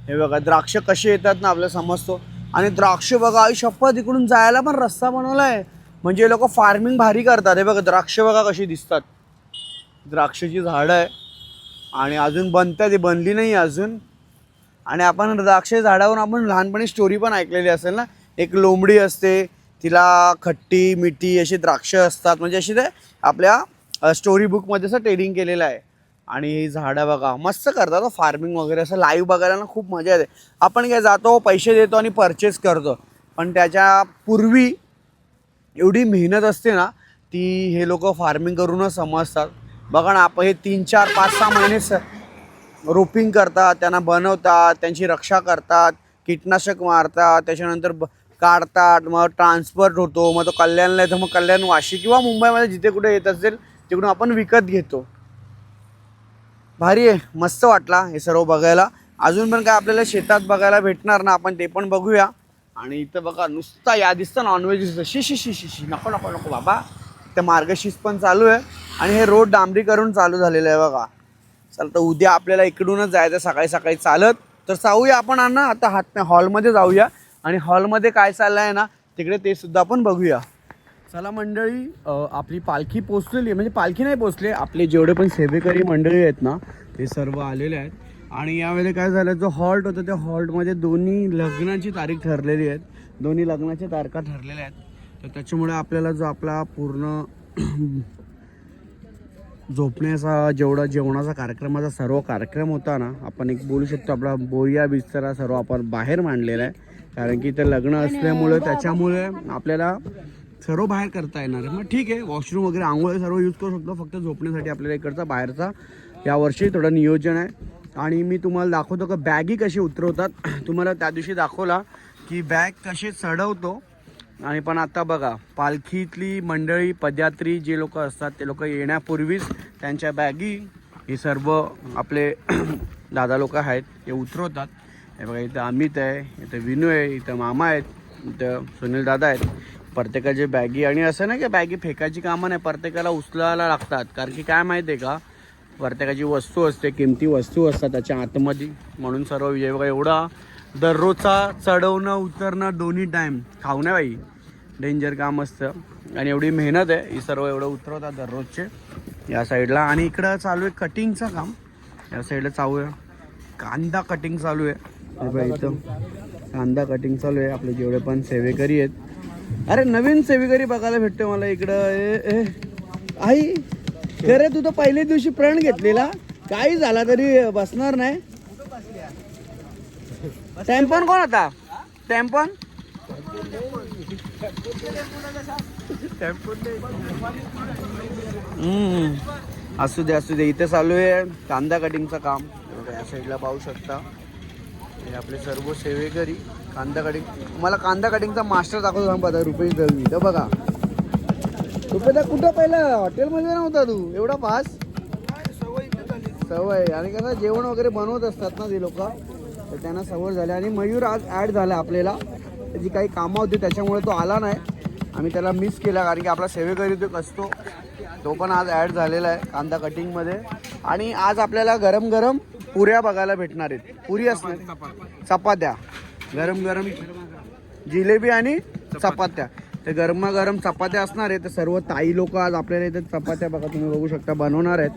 हे बघा द्राक्ष कसे येतात ना आपल्याला समजतो. आणि द्राक्ष बघा आई शपथ, इकडून जायला पण रस्ता बनवला आहे, म्हणजे लोक फार्मिंग भारी करतात. हे बघा द्राक्ष बघा कशी दिसतात, द्राक्षाची झाडं आहे. आणि अजून बनतात, ती बनली नाही अजून. आणि आपण द्राक्ष झाडावरून आपण लहानपणी स्टोरी पण ऐकलेली असेल ना, एक लोंबडी असते, तिला खट्टी मिठी अशी द्राक्ष असतात, म्हणजे अशी ते आपल्या स्टोरी बुकमध्ये असं टेलिंग केलेलं आहे. आणि ही झाडं बघा मस्त करतात फार्मिंग वगैरे, असं लाईव्ह बघायला ना खूप मजा येते. आपण काय जातो पैसे देतो आणि परचेस करतो, पण त्याच्या पूर्वी एवढी मेहनत असते ना, ती हे लोक फार्मिंग करूनच समजतात. बघा ना, आपण हे 3, 4, 5, 6 महिने रोपिंग करतात, त्यांना बनवतात, त्यांची रक्षा करतात, कीटनाशक मारतात, त्याच्यानंतर काढतात, मग ट्रान्सफर होतो, मग तो कल्याणला येतो, मग कल्याण वाशी किंवा मुंबईमध्ये जिथे कुठे येत असेल तिकडून आपण विकत घेतो. भारी आहे, मस्त वाटला हे सर्व बघायला. अजून पण काय आपल्याला शेतात बघायला भेटणार ना, आपण ते पण बघूया. आणि इथं बघा नुसता या दिसतं नॉनव्हेज दिसतं, शी नको नको नको बाबा. इथं मार्गशीर्ष पण चालू आहे आणि हे रोड डांबरीकरण चालू झालेलं आहे बघा. चल तर उद्या आपल्याला इकडूनच जायचं सकाळी सकाळी चालत. तर जाऊया आपण ना आता हॉलमध्ये जाऊया, आणि हॉलमध्ये काय चाललं आहे ना तिकडे ते सुद्धा आपण बघूया. चला मंडळी, आपली पालखी पोचलेली आहे, म्हणजे पालखी नाही पोचले, आपले जेवढे पण सेवेकरी मंडळी आहेत ना ते सर्व आलेले आहेत. आणि यावेळी काय झालं, जो हॉल्ट होता त्या हॉल्टमध्ये दोन्ही लग्नाची तारीख ठरलेली आहेत, दोन्ही लग्नाच्या तारखा ठरलेल्या आहेत. तर त्याच्यामुळे आपल्याला जो आपला पूर्ण झोपण्याचा जेवढा जेवणाचा कार्यक्रमाचा सर्व कार्यक्रम होता ना, आपण एक बोलू शकतो आपला बोरिया बिस्तरा सर्व आपण बाहेर मांडलेला आहे. कारण की ते लग्न असल्यामुळे त्याच्यामुळे आपल्याला सर्व बाहेर करता येणार आहे. मग ठीक आहे, वॉशरूम वगैरे आंघोळ सर्व यूज करू शकतो, फक्त झोपण्यासाठी आपल्याला इकडचा बाहेरचा यावर्षी थोडं नियोजन आहे. आणि मी तुम्हाला दाखवतो का बॅगी कशी उतरवतात. तुम्हाला त्या दिवशी दाखवला की बॅग कशी चढवतो. आणि पण आता बघा पालखीतली मंडळी पदयात्री जे लोक असतात ते लोक येण्यापूर्वीच त्यांच्या बॅगी हे सर्व आपले दादा लोक आहेत ते उतरवतात. हे बघा इथं अमित आहे, इथं विनू आहे, इथं मामा आहेत, इथं सुनील दादा आहेत. प्रत्येकाचे बॅगी, आणि असं नाही की बॅगी फेकायची कामं नाही, प्रत्येकाला उचलायला लागतात. कारण की काय माहिती आहे का, प्रत्येकाची वस्तू असते, किमती वस्तू असतात त्याच्या आतमध्ये, म्हणून सर्व विजय बघा एवढा दररोजचा चढवणं उतरणं दोन्ही टाईम खाऊ नाही बाई, डेंजर काम असतं. आणि एवढी मेहनत आहे ही सर्व एवढं उतरवतात दररोजचे या साईडला. आणि इकडं चालू आहे कटिंगचं काम. या साईडला चालू आहे कांदा कटिंग चालू आहे. हे बघा इथं कांदा कटिंग चालू आहे. आपले जेवढे पण सेवेकरी आहेत, अरे नवीन सेवेकरी बघायला भेटते मला इकडं. आई खरे तू तर पहिल्या दिवशी प्रण घेतलेला, काही झाला तरी बसणार नाही. टॅम्पन कोण होता? टॅम्पन असू दे असू दे. इथे चालू आहे कांदा कटिंगचं काम. या साईडला पाहू शकता हे आपले सर्व सेवेकरी कांदा कटिंग. मला कांदा कटिंगचा मास्टर दाखवतो सांग बघा रुपेश दळवी. तर बघा रुपेश कुठं पहिलं हॉटेलमध्ये नव्हता तू एवढा फास्ट? सवय. आणि कसं जेवण वगैरे बनवत असतात ना ते लोक, तर त्यांना सवय झाली. आणि मयूर आज ॲड झाला आपल्याला, त्याची काही कामं होती त्याच्यामुळे तो आला नाही. आम्ही त्याला मिस केला कारण की आपला सेवेकरी तो असतो, तो पण आज ॲड झालेला आहे कांदा कटिंगमध्ये. आणि आज आपल्याला गरम गरम पुऱ्या बघायला भेटणार आहेत. पुरी असणार, चपात्या, गरम गरम जिलेबी आणि चपात्या. ते गरमागरम चपात्या असणार आहेत. तर सर्व ताई लोक आज आपल्याला इथे चपात्या बघा तुम्ही बघू शकता बनवणार आहेत.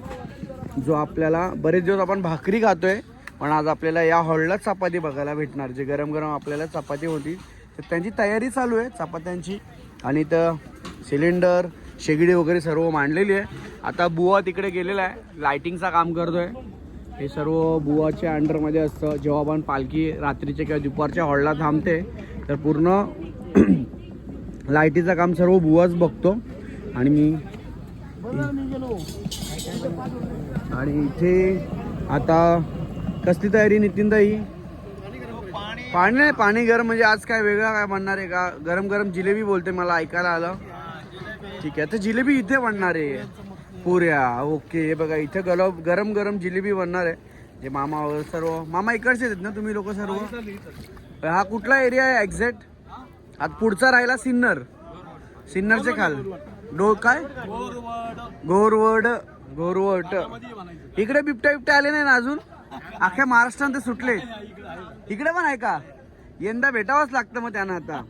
जो आपल्याला बरेच दिवस आपण भाकरी खातोय, पण आज आपल्याला या हॉलला चपाती बघायला भेटणार. जे गरम गरम आपल्याला चपाती होती तर त्यांची तयारी चालू आहे चपात्यांची. आणि इथं सिलेंडर शेगडी वगैरे सर्व मांडलेली आहे. आता बुवा तिकडे गेलेला आहे, लायटिंगचा काम करतोय. हे सर्व बुवाच्या अंडरमध्ये असतं. जेव्हा आपण पालखी रात्रीच्या किंवा दुपारच्या हॉलला थांबते तर पूर्ण लाईटीचं काम सर्व बुवाच बघतो. आणि इथे आता कसली तयारी नितीनताई? पाणी नाही, पाणी गरम म्हणजे आज काय वेगळा काय बनणार आहे का? गरम गरम जिलेबी बोलते मला ऐकायला आलं. ठीक आहे, तर जिलेबी इथे बनणार आहे पुऱ्या. ओके, हे बघा इथे गरम गरम जिलेबी बनणार आहे. जे मामा वगैरे सर्व, मामा इकडचे आहेत ना तुम्ही लोक सर्व? हा कुठला एरिया आहे एक्झॅक्ट? आता पुढचा राहिला सिन्नर. सिन्नरचे खाल काय घोरवड. इकडे बिबट्या आले नाही ना अजून? अख्ख्या महाराष्ट्रात ते सुटले. इकडे पण आहे का? यंदा भेटावंच लागतं मग त्यांना. आता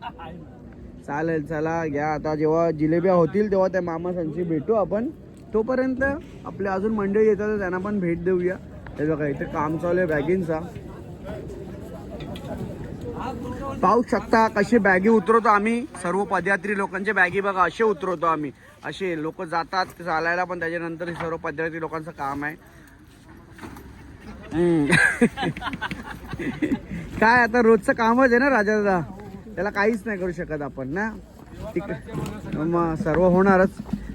चालेल, चला घ्या. आता जेव्हा जिलेब्या होतील तेव्हा त्या मामासांची भेटू आपण. तोपर्यंत आपल्या अजून मंडळी येतात तर त्यांना पण भेट देऊया. हे बघा इथे काम चालू आहे बॅगींचा. पाहू शकता कसे बॅगी उतरवतो आम्ही. सर्व पदयात्री लोकांचे बॅगी बघा असे उतरवतो आम्ही. असे लोक जातात चालायला, पण त्याच्यानंतर सर्व पदयात्री लोकांचं काम आहे. काय आता रोजचं कामच आहे ना राजा दादा, त्याला काहीच नाही करू शकत आपण ना. मग सर्व होणारच.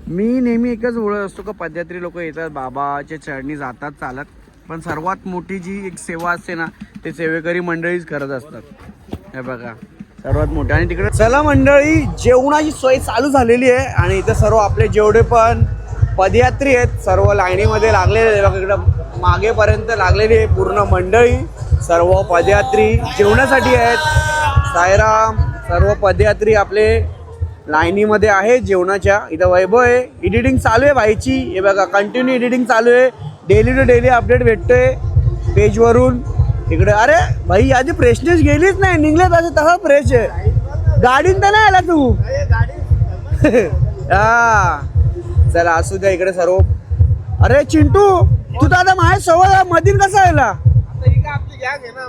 मी नेहमी एकच बोलत असतो का पदयात्री लोक येतात बाबाच्या चरणी जातात चालत, पण सर्वात मोठी जी एक सेवा असते ना ते सेवेकरी मंडळीच करत असतात. हे बघा सर्वात मोठे. आणि तिकडे चला मंडळी, जेवणाची सोय चालू झालेली आहे. आणि इथे सर्व आपले जेवढे पण पदयात्री आहेत सर्व लाईनीमध्ये लागलेले. इकडं मागेपर्यंत लागलेली आहे पूर्ण मंडळी. सर्व पदयात्री जेवणासाठी आहेत. सायराम, सर्व पदयात्री आपले लाईनीमध्ये आहे जेवणाच्या. इथं वैभव आहे, एडिटिंग चालू आहे भाईची. हे बघा कंटिन्यू एडिटिंग चालू आहे. डेली टू डेली अपडेट भेटतोय पेजवरून. इकडे अरे भाई आधी फ्रेशनेस गेलीच नाही, निघलेच असे तसा फ्रेश आहे. गाडीन तर नाही आला तू? हा चला असू द्या. इकडे सर्व, अरे चिंटू तू तर आता माझ्या सवय मधील कसा आला?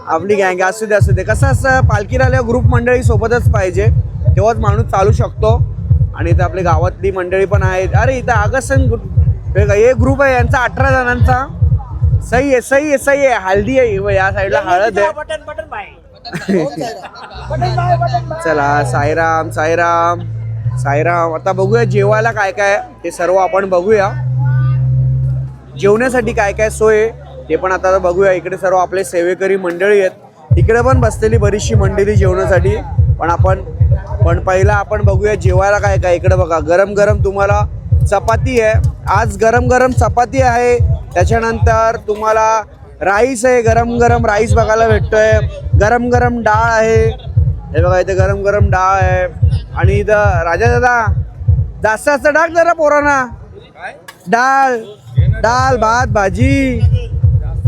आपली गँग असू दे असू दे. कसं असं पालखीला आल्या ग्रुप मंडळी सोबतच पाहिजे, तेव्हाच माणूस चालू शकतो. आणि इथं आपली गावातली मंडळी पण आहेत. अरे इथं आगसन एक ग्रुप आहे यांचा 18 जणांचा. सही आहे सही आहे सही आहे. हल्दी आहे या साईडला, हळद आहे. चला साईराम साईराम साईराम. आता बघूया जेवायला काय काय ते सर्व आपण बघूया. जेवण्यासाठी काय काय सोय ते पण आता बघूया. इकडे सर्व आपले सेवेकरी मंडळी आहेत. इकडे पण बसलेली बरीचशी मंडळी जेवणासाठी. पण पहिला आपण बघूया जेवायला काय काय. इकडे बघा गरम गरम तुम्हाला चपाती आहे. आज गरम गरम चपाती आहे. त्याच्यानंतर तुम्हाला राईस आहे, गरम गरम राईस बघायला भेटतोय. गरम गरम डाळ आहे. हे बघा इथे गरम गरम डाळ आहे. आणि इथं राजा दादा जास्त जास्त टाक जरा पोरांना. डाळ डाळ भात भाजी.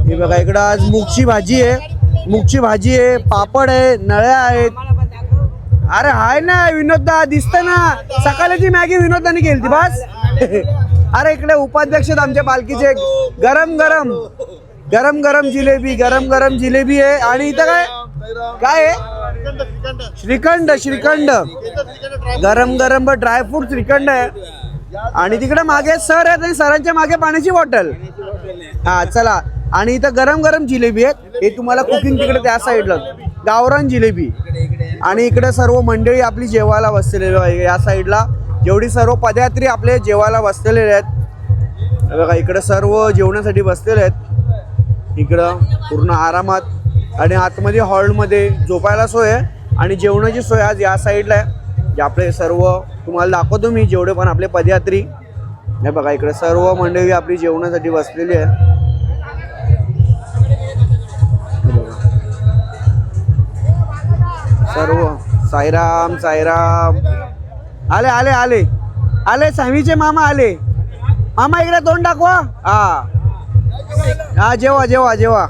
हे बघा इकडं आज मूगची भाजी आहे. मूगची भाजी आहे, पापड आहे, नळ्या आहेत. अरे हाय ना विनोददा, दिसत ना सकाळची मॅगी विनोदाने केली बस. अरे इकडे उपाध्यक्ष आहेत आमच्या पालखीचे. गरम गरम गरम गरम जिलेबी, गरम गरम जिलेबी आहे. आणि इथं काय काय आहे? श्रीखंड, श्रीखंड गरम गरम ड्रायफ्रूट श्रीखंड आहे. आणि तिकडे मागे सर आहेत आणि सरांच्या मागे पाण्याची बॉटल. हा चला. आणि इथं गरम गरम जिलेबी आहेत. हे तुम्हाला कुकिंग तिकडे त्या साईडला गावरान जिलेबी. आणि इकडे सर्व मंडळी आपली जेवायला बसलेली आहे. या साईडला जेवढी सर्व पदयात्री आपले जेवायला बसलेले आहेत बघा, इकडे सर्व जेवणासाठी बसलेले आहेत इकडं पूर्ण आरामात. आणि आतमध्ये हॉलमध्ये झोपायला सोय आहे आणि जेवणाची सोय आज या साईडला आहे. जे आपले सर्व तुम्हाला दाखवतो मी जेवढे पण आपले पदयात्री. हे बघा इकडे सर्व मंडळी आपली जेवणासाठी बसलेली आहे. सर्व साईराम साईराम. आले आले आले आले स्वामीचे मामा आले. मामा इकडे तोंड दाखवा. हा हा जेवा जेवा जेवा.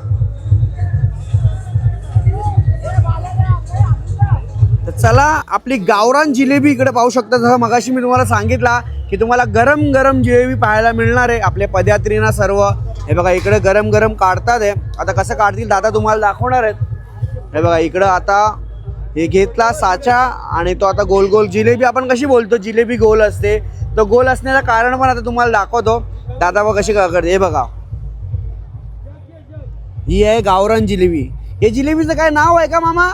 तर चला आपली गावरान जिलेबी इकडे पाहू शकता. जसं मगाशी मी तुम्हाला सांगितला की तुम्हाला गरम गरम जिलेबी पाहायला मिळणार आहे आपल्या पदयात्रींना सर्व. हे बघा इकडे गरम गरम काढतात आहे. आता कसं काढतील दादा तुम्हाला दाखवणार आहेत. हे बघा इकडं आता हे घेतला साचा आणि तो आता गोल गोल जिलेबी आपण कशी बोलतो जिलेबी गोल असते, तो गोल असण्याचं कारण पण आता तुम्हाला दाखवतो. दादा बघ कशी करते. हे बघा ही आहे गावरान जिलेबी. हे जिलेबीचं काय नाव आहे का मामा?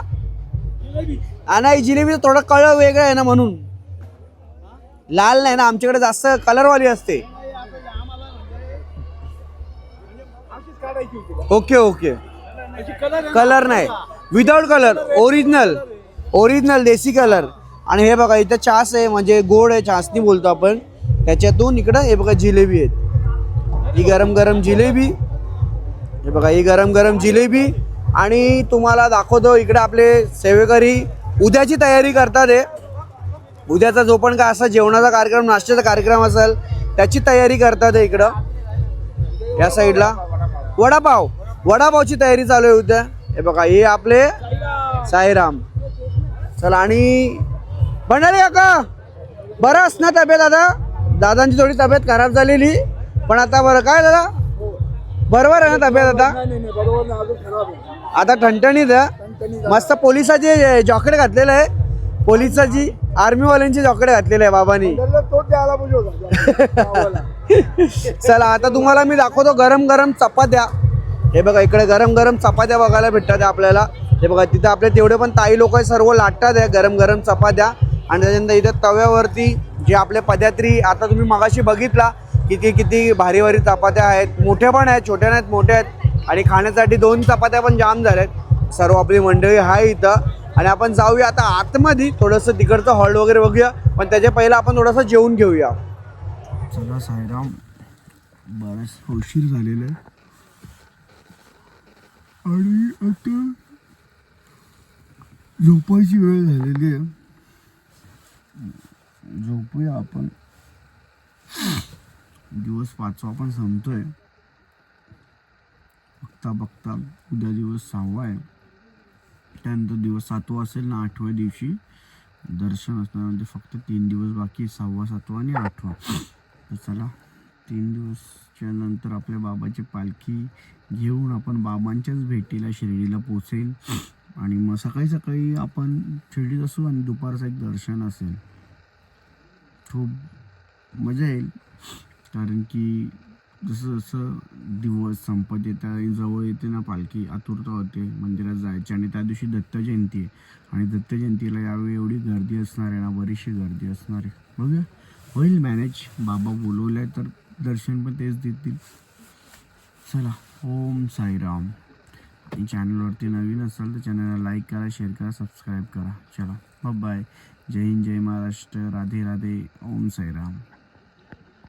नाही जिलेबीचं थोडं कलर वेगळं आहे ना म्हणून. लाल नाही ना आमच्याकडे जास्त कलरवाली असते. ओके ओके कलर नाही विदाउट कलर ओरिजिनल ओरिजिनल देसी कलर. आणि हे बघा इथं छास आहे म्हणजे गोड आहे छासनी बोलतो आपण त्याच्यातून. इकडं हे बघा जिलेबी आहेत. ही गरम गरम जिलेबी. हे बघा ही गरम गरम जिलेबी. आणि तुम्हाला दाखवतो इकडे आपले सेवेकरी उद्याची तयारी करतात आहे. उद्याचा जो पण काय असा जेवणाचा कार्यक्रम नाश्त्याचा कार्यक्रम असेल त्याची तयारी करतात आहे इकडं या साईडला. वडापाव वडापावची तयारी चालू आहे उद्या. हे बघा हे आपले साईराम. चला. आणि भंडारी काका बरं असणार तब्येत आता? दादांची थोडी तब्येत खराब झालेली पण आता बरं काय दादा बरोबर आहे ना तब्येत आता? आता ठणठणीत आहे मस्त. पोलिसाचे जॉकेट घातलेलं आहे. पोलिसाची आर्मीवाल्यांची जॉकेट घातलेलं आहे बाबांनी. चला आता तुम्हाला मी दाखवतो गरम गरम चपात्या. हे बघा इकडे गरम गरम चपात्या बघायला भेटतात आपल्याला. हे बघा तिथं आपले तेवढे पण ताई लोक सर्व लाटतात आहे गरम गरम चपात्या. आणि त्याच्यानंतर इथं तव्यावरती जे आपले पदयात्री आता तुम्ही मगाशी बघितला किती किती भारी भारी चपात्या आहेत. मोठ्या पण आहेत छोट्या नाहीत मोठ्या आहेत. आणि खाण्यासाठी 2 चपात्या पण जाम झाल्यात. सर्व आपली मंडळी आहे इथं. आणि आपण जाऊया आता आतमध्ये थोडंसं तिकडचं हॉल वगैरे बघूया पण त्याच्या पहिलं आपण थोडंसं जेवून घेऊया. चला साईराम बराच उशीर झालेला आहे आणि आता झोपायची वेळ झालेली आहे. झोपूया आपण. दिवस 5वा पण संपतोय. बघता बघता उद्या दिवस 6वा आहे. त्यानंतर दिवस 7वा असेल ना 8व्या दिवशी दर्शन असणार. म्हणजे फक्त 3 दिवस बाकी 6वा 7वा आणि 8वा. तर चला 3 दिवसच्या नंतर आपल्या बाबाची पालखी घेऊन आपण बाबांच्याच भेटीला शिर्डीला पोचेल. आणि मग सकाळी सकाळी आपण शिर्डीत असू आणि दुपारचं एक दर्शन असेल. खूप मजा येईल कारण की जसं जसं दिवस संपत येतात जवळ येते ना पालखी आतुरता होते मंदिरात जायची. आणि त्या दिवशी दत्त जयंती आहे आणि दत्त जयंतीला यावेळी एवढी गर्दी असणार आहे ना बरीचशी गर्दी असणार आहे. बघूया होईल मॅनेज. बाबा बोलवलं आहे तर दर्शन पण तेच देतील. चला ओम साईराम. आणि चॅनलवरती नवीन असाल तर चॅनलला लाईक करा शेअर करा सबस्क्राईब करा. चला बाय. जय हिंद जय महाराष्ट्र. राधे राधे. ओम साईराम.